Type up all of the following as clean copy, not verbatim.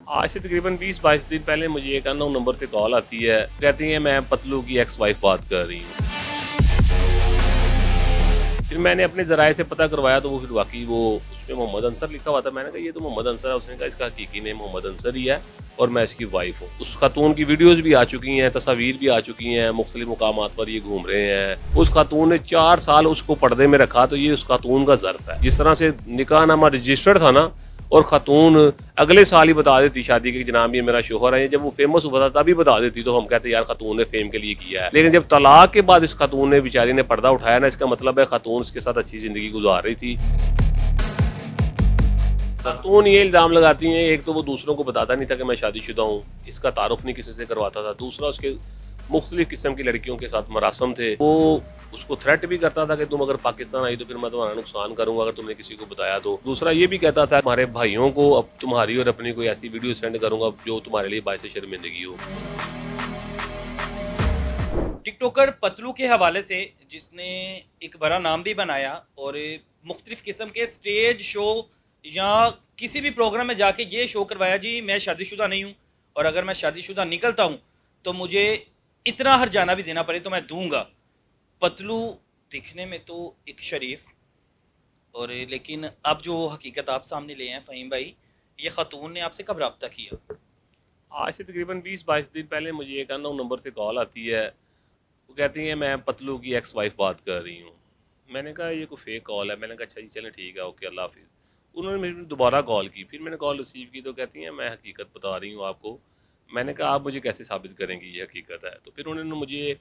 आज से तकरीबन 20-22 दिन पहले मुझे एक अननोन नंबर से कॉल आती है, कहती हैं मैं पतलू की एक्स वाइफ बात कर रही हूँ। फिर मैंने अपने ज़राए से पता करवाया तो वो फिर वाकई वो उसमें मोहम्मद अंसर लिखा हुआ था। मैंने कहा ये तो मोहम्मद अंसर है। उसने कहा इसका हकीकी नेम मोहम्मद अंसर ही है और मैं इसकी वाइफ हूँ। उस खातून की वीडियोज़ भी आ चुकी हैं, तस्वीर भी आ चुकी हैं, मुख्तलिफ मुकामात पर ये घूम रहे हैं। उस खातून ने 4 साल उसको पर्दे में रखा, तो ये उस खातून का ज़र्फ है। जिस तरह से निकाहनामा रजिस्टर्ड था ना, और खातून अगले साल ही बता देती शादी के जनाब ये मेरा शोहर है। जब वो फेमस हुआ था तभी बता देती, तो हम कहते यार खातून ने फेम के लिए किया है। लेकिन जब तलाक के बाद इस खातून ने बेचारी ने पर्दा उठाया ना, इसका मतलब है खातून उसके साथ अच्छी जिंदगी गुजार रही थी। खातून ये इल्ज़ाम लगाती हैं, एक तो वो दूसरों को बताता नहीं था कि मैं शादीशुदा हूँ, इसका तारुफ नहीं किसी से करवाता था। दूसरा, उसके मुख्तलिफ किस्म की लड़कियों के साथ मरासम थे। वो उसको थ्रेट भी करता था कि तुम अगर पाकिस्तान आई तो फिर मैं तुम्हारा नुकसान करूंगा अगर तुमने किसी को बताया तो। दूसरा ये भी कहता था हमारे भाइयों को अब तुम्हारी और अपनी कोई ऐसी वीडियो सेंड करूंगा जो तुम्हारे लिए बायस शर्मिंदगी हो। टिकटॉकर पतलू के हवाले से, जिसने एक बड़ा नाम भी बनाया और मुख्तलिफ किस्म के स्टेज शो या किसी भी प्रोग्राम में जाके ये शो करवाया जी मैं शादीशुदा नहीं हूँ, और अगर मैं शादीशुदा निकलता हूँ तो मुझे इतना हर्जाना भी देना पड़े तो मैं दूंगा। पतलू दिखने में तो एक शरीफ, और लेकिन अब जो हकीकत आप सामने ले आए हैं फ़हीम भाई, ये ख़तून ने आपसे कब रब्ता किया? आज से तकरीबन 20-22 दिन पहले मुझे एक अननोन नंबर से कॉल आती है। वो कहती हैं मैं पतलू की एक्स वाइफ बात कर रही हूँ। मैंने कहा ये कोई फेक कॉल है। मैंने कहा अच्छा जी चलें ठीक है, ओके, अल्लाह हाफिज़। उन्होंने मुझे दोबारा कॉल की, फिर मैंने कॉल रिसीव की तो कहती हैं मैं हकीकत बता रही हूँ आपको। मैंने कहा आप मुझे कैसे साबित करेंगी ये हकीकत है? तो फिर उन्होंने मुझे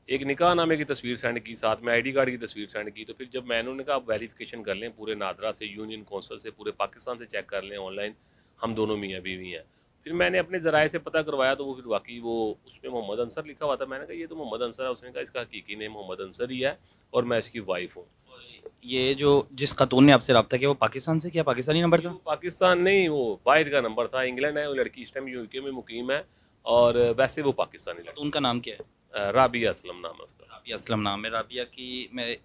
एक निकाह नामे की तस्वीर सेंड की, साथ में आईडी कार्ड की तस्वीर सेंड की। तो फिर जब मैंने उन्होंने कहा आप वेरिफिकेशन कर लें पूरे नादरा से, यूनियन कौंसल से, पूरे पाकिस्तान से चेक कर लें ऑनलाइन, हम दोनों मियाँ बीवी हैं। फिर मैंने अपने ज़राए से पता करवाया तो वो फिर वाकई वो उसमें मोहम्मद अंसर लिखा हुआ था। मैंने कहा ये तो मोहम्मद अंसर है। उसने कहा इसका हकीकी नेम मोहम्मद अंसर ही है और मैं इसकी वाइफ हूँ। ये जो जिस खातून ने आपसे रब्ता किया वो पाकिस्तान से किया, पाकिस्तानी नंबर जी, था? वो पाकिस्तान नहीं, वो बाहर का नंबर था, इंग्लैंड है। वो लड़की इस टाइम यूके में मुकीम है और वैसे वो पाकिस्तानी लड़की। खातून का नाम क्या है? राबिया असलम नाम है उसका। राबिया असलम नाम है। राबिया की मेरे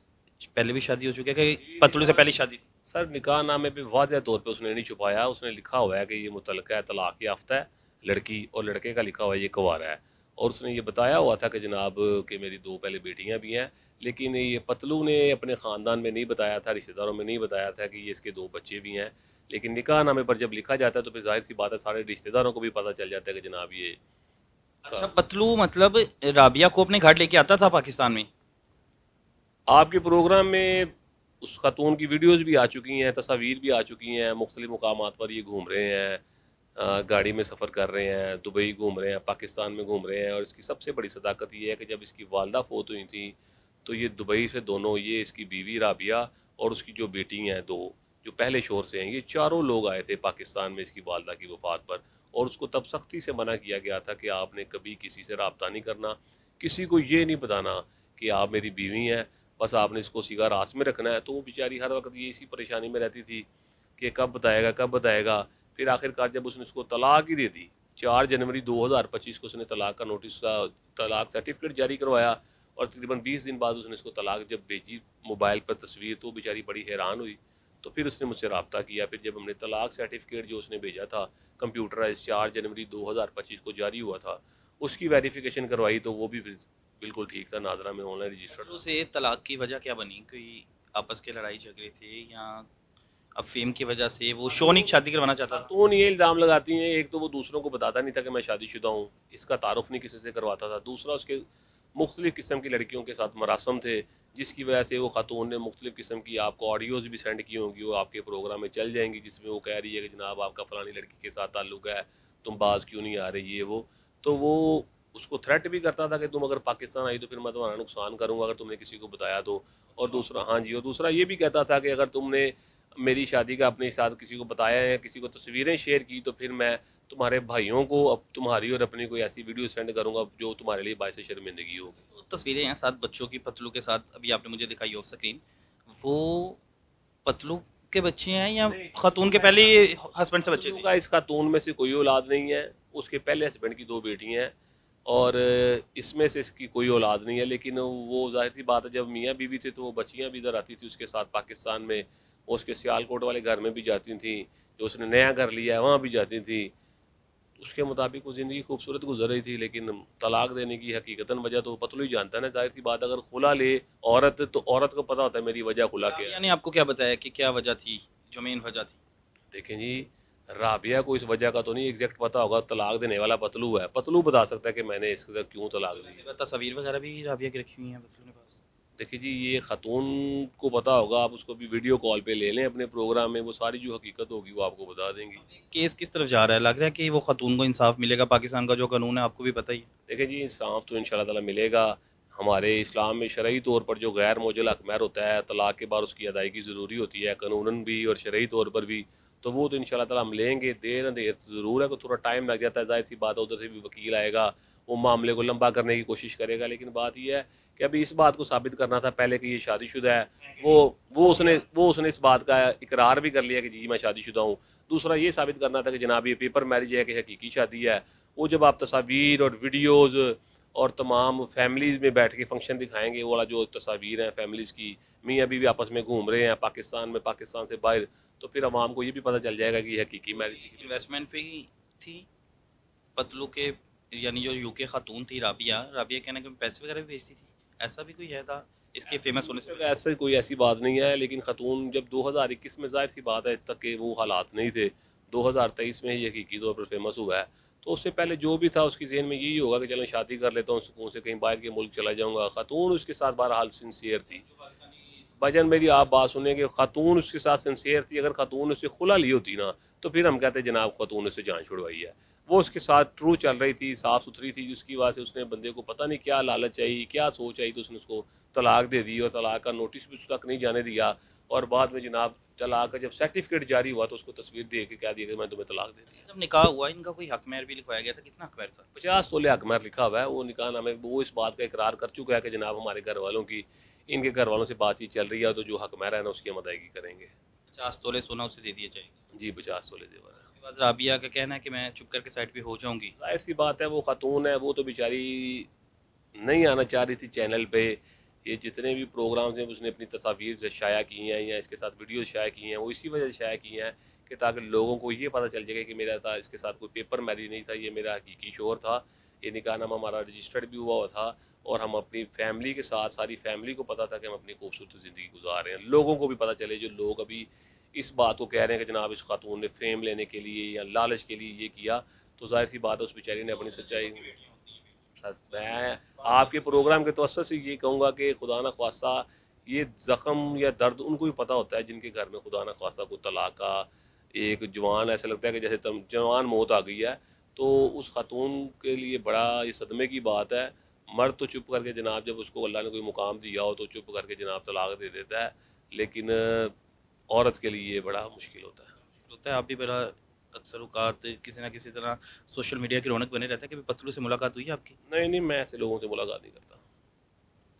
पहले भी शादी हो चुकी है कि पतलू से पहली शादी थी? सर निकाह नामे पे वाज़ह तौर पे उसने नहीं छुपाया। उसने लिखा हुआ है कि ये मुतल्लक़ा है, तलाक़ याफ्ता है लड़की, और लड़के का लिखा हुआ है ये कुंवारा है। और उसने ये बताया हुआ था कि जनाब कि मेरी 2 पहले बेटियां भी हैं। लेकिन ये पतलू ने अपने ख़ानदान में नहीं बताया था, रिश्तेदारों में नहीं बताया था कि ये इसके 2 बच्चे भी हैं। लेकिन निकाह नामे पर जब लिखा जाता है तो फिर ज़ाहिर सी बात है सारे रिश्तेदारों को भी पता चल जाता है कि जनाब ये अच्छा, पतलू मतलब राबिया को अपने घर लेके आता था पाकिस्तान में? आपके प्रोग्राम में उस खातून की वीडियोज़ भी आ चुकी हैं, तस्वीर भी आ चुकी हैं, मुख्तलिफ मुकामात पर ये घूम रहे हैं, गाड़ी में सफ़र कर रहे हैं, दुबई घूम रहे हैं, पाकिस्तान में घूम रहे हैं। और इसकी सबसे बड़ी सदाकत ये है कि जब इसकी वालदा फ़ौत हुई थी तो ये दुबई से दोनों, ये इसकी बीवी राबिया और उसकी जो बेटी हैं 2 जो पहले शोहर से हैं, ये चारों लोग आए थे पाकिस्तान में इसकी वालदा की वफ़ात पर। और उसको तब सख्ती से मना किया गया था कि आपने कभी किसी से रब्ता नहीं करना, किसी को ये नहीं बताना कि आप मेरी बीवी हैं, बस आपने इसको सीधा रास में रखना है। तो वो बेचारी हर वक्त ये इसी परेशानी में रहती थी कि कब बताएगा कब बताएगा। फिर आखिरकार जब उसने उसको तलाक ही दे दी, 4 जनवरी 2025 को उसने तलाक का नोटिस का तलाक सर्टिफिकेट जारी करवाया और तकरीबन 20 दिन बाद उसने इसको तलाक जब भेजी मोबाइल पर तस्वीर, तो बेचारी बड़ी हैरान हुई। तो फिर उसने मुझसे रब्ता किया। फिर जब हमने तलाक सर्टिफिकेट जो उसने भेजा था कंप्यूटराइज 4 जनवरी 2025 को जारी हुआ था, उसकी वेरिफिकेशन करवाई तो वो भी बिल्कुल ठीक था, नादरा में ऑनलाइन रजिस्टर्ड पतलू था। से तलाक की वजह क्या बनी? कोई आपस के लड़ाई झगड़े थे या अब फेम की वजह से वो शो नहीं शादी करवाना चाहता था? खातून ये इल्ज़ाम लगाती हैं, एक तो वो दूसरों को बताता नहीं था कि मैं शादीशुदा हूँ, इसका तारुफ नहीं किसी से करवाता था। दूसरा, उसके मुख्तलिफ किस्म की लड़कियों के साथ मरासम थे, जिसकी वजह से वो खातून ने मुख्तलिफ किस्म की आपको ऑडियोज़ भी सेंड की होंगी, वो आपके प्रोग्राम में चल जाएंगी, जिसमें वो कह रही है कि जनाब आपका फ़लानी लड़की के साथ ताल्लुक़ है, तुम बाज़ क्यों नहीं आ रही, ये वो। तो वो उसको थ्रेट भी करता था कि तुम अगर पाकिस्तान आई तो फिर मैं तुम्हारा नुकसान करूँगा अगर तुमने किसी को बताया तो। और दूसरा, हाँ जी, और दूसरा ये भी कहता था कि अगर तुमने मेरी शादी का अपने साथ किसी को बताया है, किसी को तस्वीरें शेयर की, तो फिर मैं तुम्हारे भाइयों को अब तुम्हारी और अपनी कोई ऐसी वीडियो सेंड करूंगा जो तुम्हारे लिए बायस शर्मिंदगी होगी। वो तस्वीरें हैं 7 बच्चों की पतलू के साथ, अभी आपने मुझे दिखाई ऑफ स्क्रीन। वो पतलू के बच्चे हैं या खातून के पहले हस्बैंड से बच्चे पतलू थे? का इस खातून में से कोई औलाद नहीं है। उसके पहले हस्बैंड की 2 बेटियां हैं और इसमें से इसकी कोई औलाद नहीं है। लेकिन वो जाहिर सी बात है, जब मियाँ बीवी थे तो वो बच्चियाँ भी इधर आती थी उसके साथ पाकिस्तान में। वो उसके सियालकोट वाले घर में भी जाती थी, जो उसने नया घर लिया है वहाँ भी जाती थी। उसके मुताबिक वो ज़िंदगी खूबसूरत गुजर रही थी, लेकिन तलाक देने की हकीकतन वजह तो पतलू ही जानता है ना। जाहिर सी बात, अगर खुला ले औरत तो औरत को पता होता है मेरी वजह खुला क्या राबिया है। ने आपको क्या बताया कि क्या वजह थी, जो मेन वजह थी? देखें जी, राबिया को इस वजह का तो नहीं एग्जैक्ट पता होगा, तलाक देने वाला पतलू है, पतलू बता सकता है कि मैंने इसके साथ क्यों तलाक दी है। तस्वीर वगैरह भी राबिया की रखी हुई हैं बतलू के पास? देखिए जी, ये खातून को पता होगा, आप उसको भी वीडियो कॉल पे ले लें अपने प्रोग्राम में, वो सारी जो हकीकत होगी वो आपको बता देंगी। केस किस तरफ जा रहा है? लग रहा है कि वो खातून को इंसाफ मिलेगा? पाकिस्तान का जो कानून है आपको भी पता ही है। देखिए जी, इंसाफ तो इंशाल्लाह ताला मिलेगा। हमारे इस्लाम में शरई तौर पर जो गैर मौजूल हकमैर होता है, तलाक के बाद उसकी अदायगी ज़रूरी होती है कानूनन भी और शरई तौर पर भी, तो वो तो इंशाल्लाह ताला हम लेंगे। देर न देर ज़रूर है कि थोड़ा टाइम लग जाता है, ज़ाहिर सी बात है, उधर से भी वकील आएगा, वो मामले को लंबा करने की कोशिश करेगा। लेकिन बात यह है कि अभी इस बात को साबित करना था पहले कि ये शादीशुदा है। वो उसने इस बात का इकरार भी कर लिया कि जी मैं शादीशुदा हूँ। दूसरा ये साबित करना था कि जनाब ये पेपर मैरिज है कि हकीकी शादी है। वो जब आप तस्वीर और वीडियोज़ और तमाम फैमिलीज़ में बैठ के फंक्शन दिखाएंगे, वो वाला जो तस्वीर हैं फैमिलीज़ की, मियाँ बीवी आपस में घूम रहे हैं पाकिस्तान में, पाकिस्तान से बाहर, तो फिर आवाम को ये भी पता चल जाएगा कि ये हकीकी मैरिज। इन्वेस्टमेंट पे ही थी पतलू के, यानी जो यूके खातून थी राबिया, राबिया कहने के पैसे वगैरह भी भेजती थी, ऐसा भी कोई है था इसके फेमस होने से पहले? ऐसे कोई ऐसी बात नहीं है, लेकिन खातून जब 2021 में, जाहिर सी बात है इस तक के वो हालात नहीं थे, 2023 में ही हकीकी तौर पर फेमस हुआ है। तो उससे पहले जो भी था उसकी जहन में यही होगा कि चलो शादी कर लेता हूँ सुकून से, कहीं बाहर के मुल्क चला जाऊँगा। खातून उसके साथ बहरहाल सिंसियर थी। भाईजान मेरी आप बात सुनिए कि खातून उसके साथ सिंसियर थी। अगर खातून उससे खुला ली होती ना, तो फिर हम कहते जनाब खातून उससे जान छुड़वाई है। वो उसके साथ ट्रू चल रही थी, साफ़ सुथरी थी, जिसकी वजह से उसने बंदे को पता नहीं क्या लालच आई, क्या सोच आई, तो उसने उसको तलाक दे दी और तलाक का नोटिस भी उस तक नहीं जाने दिया। और बाद में जनाब तलाक का जब सर्टिफिकेट जारी हुआ तो उसको तस्वीर दे के क्या दिया कि मैं तुम्हें तलाक दे दी। जब निकाह हुआ इनका कोई हक महर भी लिखवाया गया था, कितना हक महर था? 50 तोले हक महर लिखा हुआ है। वो निकाह नामे वो इस बात का इकरार कर चुका है कि जनाब हमारे घर वालों की, इनके घर वालों से बातचीत चल रही है, तो जो हक महर है ना उसकी हम अदायगी करेंगे। 50 तोले सोना उसे दे दिया जाएगा। जी 50 तोले जेवर है। उसके बाद राबिया का कहना है कि मैं चुप करके साइड पे हो जाऊंगी। जाहिर सी बात है, वो खातून है, वो तो बेचारी नहीं आना चाह रही थी चैनल पे। ये जितने भी प्रोग्राम्स हैं उसने अपनी तस्वीर से शाया की हैं या इसके साथ वीडियो शाया की हैं, वो इसी वजह से शाया की हैं कि ताकि लोगों को ये पता चल जाए कि मेरा था इसके साथ कोई पेपर मैरिज नहीं था, ये मेरा हकीकी शोहर था। ये निकाहनामा हमारा रजिस्टर्ड भी हुआ था और हम अपनी फैमिली के साथ, सारी फैमिली को पता था कि हम अपनी खूबसूरत ज़िंदगी गुजार रहे हैं। लोगों को भी पता चले, जो लोग अभी इस बात को कह रहे हैं कि जनाब इस खातून ने फेम लेने के लिए या लालच के लिए ये किया, तो जाहिर सी बात है उस बेचारी ने अपनी सच्चाई। मैं आपके प्रोग्राम के तवज्जो से ये कहूँगा कि खुदा न ख्वास्ता ये ज़ख़म या दर्द उनको ही पता होता है जिनके घर में खुदा न ख्वास्ता को तलाक का एक जवान, ऐसा लगता है कि जैसे जवान मौत आ गई है। तो उस खातून के लिए बड़ा ये सदमे की बात है। मर्द तो चुप करके जनाब, जब उसको अल्लाह ने कोई मुकाम दिया हो तो चुप करके जनाब तलाक दे देता है, लेकिन औरत के लिए ये बड़ा मुश्किल होता है। होता है आप भी बड़ा अक्सर औकात किसी ना किसी तरह सोशल मीडिया की रौनक बने रहता है। कभी पतलू से मुलाकात हुई है आपकी? नहीं नहीं, मैं ऐसे लोगों से मुलाकात नहीं करता।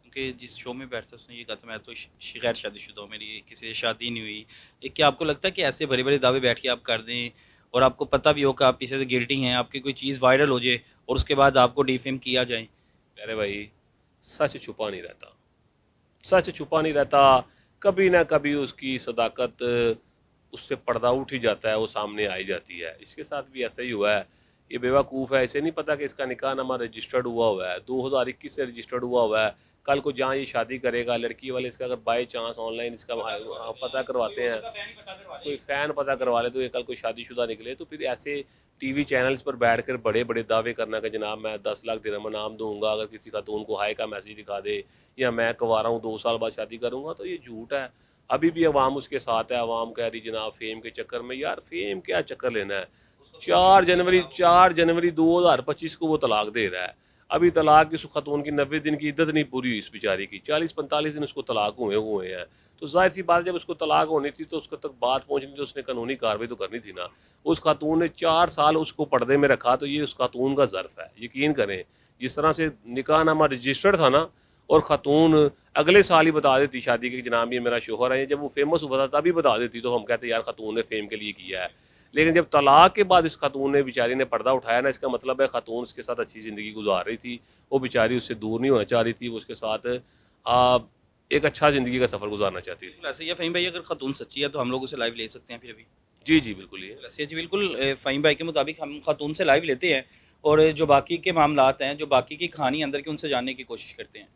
क्योंकि जिस शो में बैठता उसने ये कहा था मैं तो गैर शादीशुदा हूँ, मेरी किसी से शादी नहीं हुई। एक क्या आपको लगता है कि ऐसे बड़े बड़े दावे बैठ के आप कर दें और आपको पता भी हो कि आप पीछे से गिल्टी हैं, आपकी कोई चीज़ वायरल हो जाए और उसके बाद आपको डिफेम किया जाए? अरे भाई, सच छुपा नहीं रहता, सच छुपा नहीं रहता। कभी ना कभी उसकी सदाकत, उससे पर्दा उठ ही जाता है, वो सामने आ ही जाती है। इसके साथ भी ऐसा ही हुआ है। ये बेवकूफ़ है, इसे नहीं पता कि इसका निकाहनामा रजिस्टर्ड हुआ है, 2021 से रजिस्टर्ड हुआ है। कल को जहाँ ये शादी करेगा, लड़की वाले इसका अगर बाई चांस ऑनलाइन इसका पता करवाते हैं, कोई फ़ैन पता करवा ले तो ये कल कोई शादीशुदा निकले, तो फिर ऐसे टीवी चैनल्स पर बैठकर बड़े बड़े दावे करना कि जनाब मैं 10 लाख दिरहम इनाम दूंगा अगर किसी खातून को हाई का मैसेज दिखा दे, या मैं कुंवारा हूँ 2 साल बाद शादी करूँगा, तो ये झूठ है। अभी भी अवाम उसके साथ है। अवाम कह रही जनाब फेम के चक्कर में, यार फेम क्या चक्कर लेना है। 4 जनवरी 2025 को वो तलाक दे रहा है। अभी तलाक की खातून की 90 दिन की इद्दत नहीं पूरी हुई इस बेचारी की, 40-45 दिन उसको तलाक हुए हैं। तो जाहिर सी बात, जब उसको तलाक होनी थी तो उसको तक बात पहुंचनी थी, उसने कानूनी कार्रवाई तो करनी थी ना। उस खातून ने 4 साल उसको पर्दे में रखा, तो ये उस खातून का ज़र्फ है। यकीन करें, जिस तरह से निकाहनामा रजिस्टर्ड था ना, और खातून अगले साल ही बता देती शादी के जनाब ये मेरा शोहर है, जब वो फेमस हुआ था तभी बता देती, तो हम कहते यार खातून ने फेम के लिए किया है। लेकिन जब तलाक के बाद इस खातून ने बेचारी ने पर्दा उठाया ना, इसका मतलब है खातून उसके साथ अच्छी ज़िंदगी गुजार रही थी, वो बेचारी उससे दूर नहीं होना चाह रही थी, वो उसके साथ एक अच्छा ज़िंदगी का सफ़र गुजारना चाहती थी। ऐसे ही है फ़हीम भाई, अगर खातून सच्ची है तो हम लोग उसे लाइव ले सकते हैं फिर अभी? जी जी बिल्कुल ये रसिया जी बिल्कुल फ़हीम भाई के मुताबिक हम खातून से लाइव लेते हैं और जो बाकी के मामलात हैं, जो बाकी की कहानी अंदर की, उनसे जानने की कोशिश करते हैं।